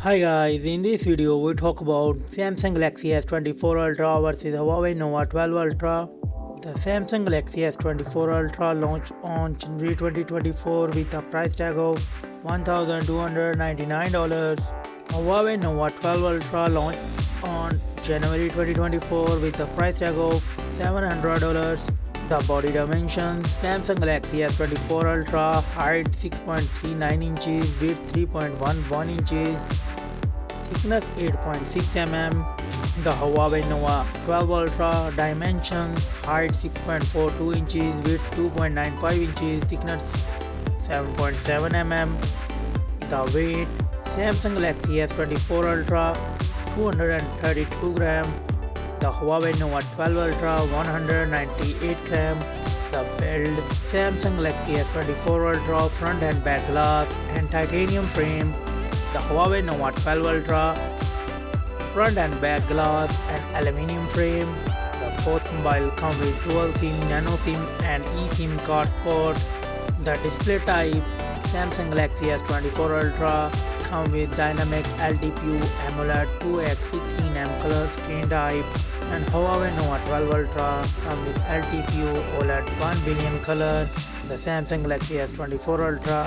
Hi guys, in this video we talk about Samsung Galaxy S24 Ultra versus Huawei Nova 12 Ultra. The Samsung Galaxy S24 Ultra launched on January 2024 with a price tag of $1,299. Huawei Nova 12 Ultra launched on January 2024 with a price tag of $700. The body dimensions: Samsung Galaxy S24 Ultra, height 6.39 inches, width 3.11 inches, thickness 8.6 mm. The Huawei Nova 12 Ultra, dimensions: height 6.42 inches, width 2.95 inches, thickness 7.7 mm. The weight: Samsung Galaxy S24 Ultra 232 gram, the Huawei Nova 12 Ultra 198 gram. The build: Samsung Galaxy S24 Ultra, front and back glass and titanium frame. The Huawei Nova 12 Ultra, front and back glass and aluminium frame. The both mobile come with dual SIM, nano SIM and eSIM card port. The display type: Samsung Galaxy S24 Ultra come with dynamic LTPO AMOLED 2x16 color screen type, and Huawei Nova 12 Ultra come with LTPO OLED 1 billion color. The Samsung Galaxy S24 Ultra,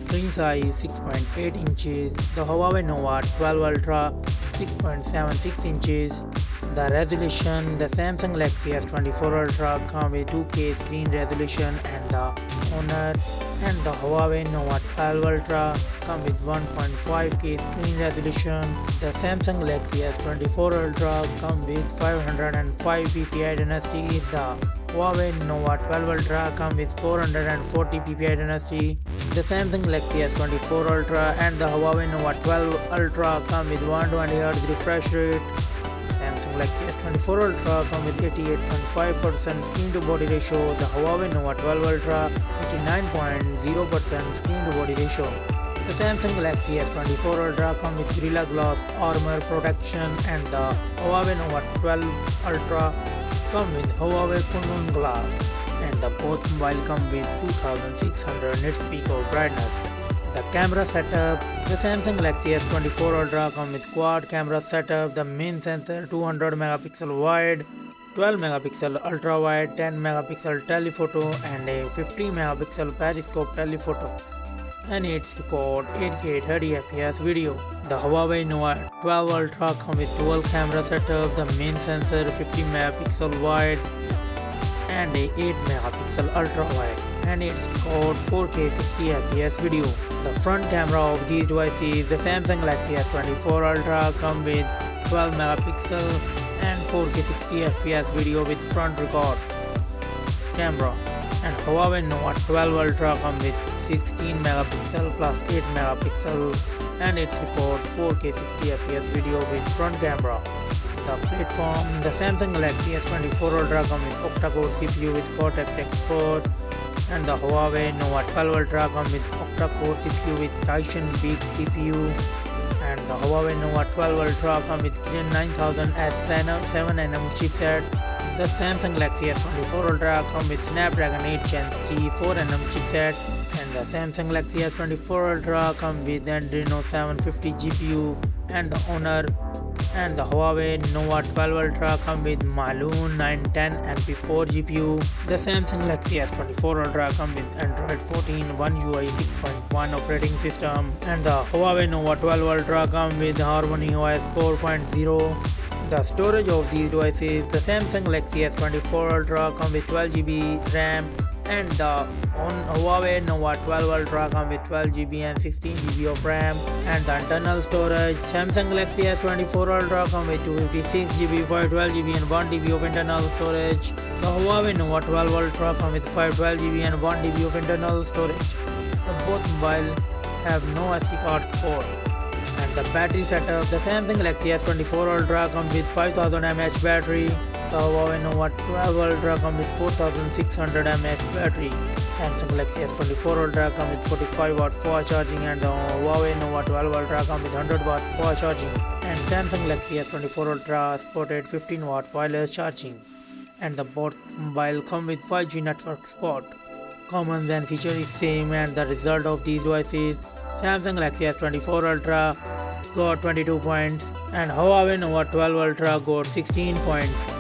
screen size 6.8 inches, the Huawei Nova 12 Ultra 6.76 inches. The resolution: the Samsung Galaxy S24 Ultra come with 2K screen resolution and the Honor and the Huawei Nova 12 Ultra come with 1.5K screen resolution. The Samsung Galaxy S24 Ultra come with 505 ppi density. The Huawei Nova 12 Ultra come with 440 ppi density. The Samsung Galaxy S24 Ultra and the Huawei Nova 12 Ultra come with 120Hz refresh rate. Samsung Galaxy S24 Ultra come with 88.5% screen to body ratio. The Huawei Nova 12 Ultra 89.0% screen to body ratio. The Samsung Galaxy S24 Ultra come with Gorilla Glass armor protection, and the Huawei Nova 12 Ultra come with Huawei Kunlun glass, and the both mobile come with 2600 nits peak of brightness. The camera setup: the Samsung Galaxy S24 Ultra come with quad camera setup. The main sensor 200 megapixel wide, 12 megapixel ultra wide, 10 megapixel telephoto and a 50 megapixel periscope telephoto, and it's record 8K 30fps video. The Huawei Nova 12 Ultra come with dual camera setup. The main sensor 50 megapixel wide and a 8 megapixel ultra wide, and it's record 4K 60fps video. The front camera of these devices: the Samsung Galaxy S24 Ultra come with 12 megapixel and 4K 60fps video with front record camera, and Huawei Nova 12 Ultra come with 16 megapixel plus 8 megapixel, and it's record 4K 60fps video with front camera. The platform: the Samsung Galaxy S24 Ultra come with octa-core CPU with Cortex X4, and the Huawei Nova 12 Ultra come with octa-core CPU with Titan Peak CPU, and the Huawei Nova 12 Ultra come with Kirin 9000S 7nm chipset. The Samsung Galaxy S24 Ultra come with Snapdragon 8 Gen 3 4nm chipset, and the Samsung Galaxy S24 Ultra come with Adreno 750 GPU and the Honor, and the Huawei Nova 12 Ultra come with Malun 910 MP4 GPU. The Samsung Galaxy S24 Ultra come with Android 14 One UI 6.1 operating system, and the Huawei Nova 12 Ultra come with Harmony OS 4.0. The storage of these devices: the Samsung Galaxy S24 Ultra come with 12GB RAM, and the Huawei Nova 12 Ultra come with 12GB and 16GB of RAM. And the internal storage: Samsung Galaxy S24 Ultra come with 256GB, 512GB and 1TB of internal storage. The Huawei Nova 12 Ultra come with 512GB and 1TB of internal storage. The both mobile have no SD card port. And the battery setup: the Samsung Galaxy S24 Ultra comes with 5000 mAh battery. The Huawei Nova 12 Ultra comes with 4600 mAh battery. Samsung Galaxy S24 Ultra comes with 45W fast charging, and the Huawei Nova 12 Ultra comes with 100W fast charging. And Samsung Galaxy S24 Ultra supported 15W wireless charging. And the both mobile come with 5G network support. Common and feature is same, and the result of these devices: Samsung Galaxy S24 Ultra got 22 points and Huawei Nova 12 Ultra got 16 points.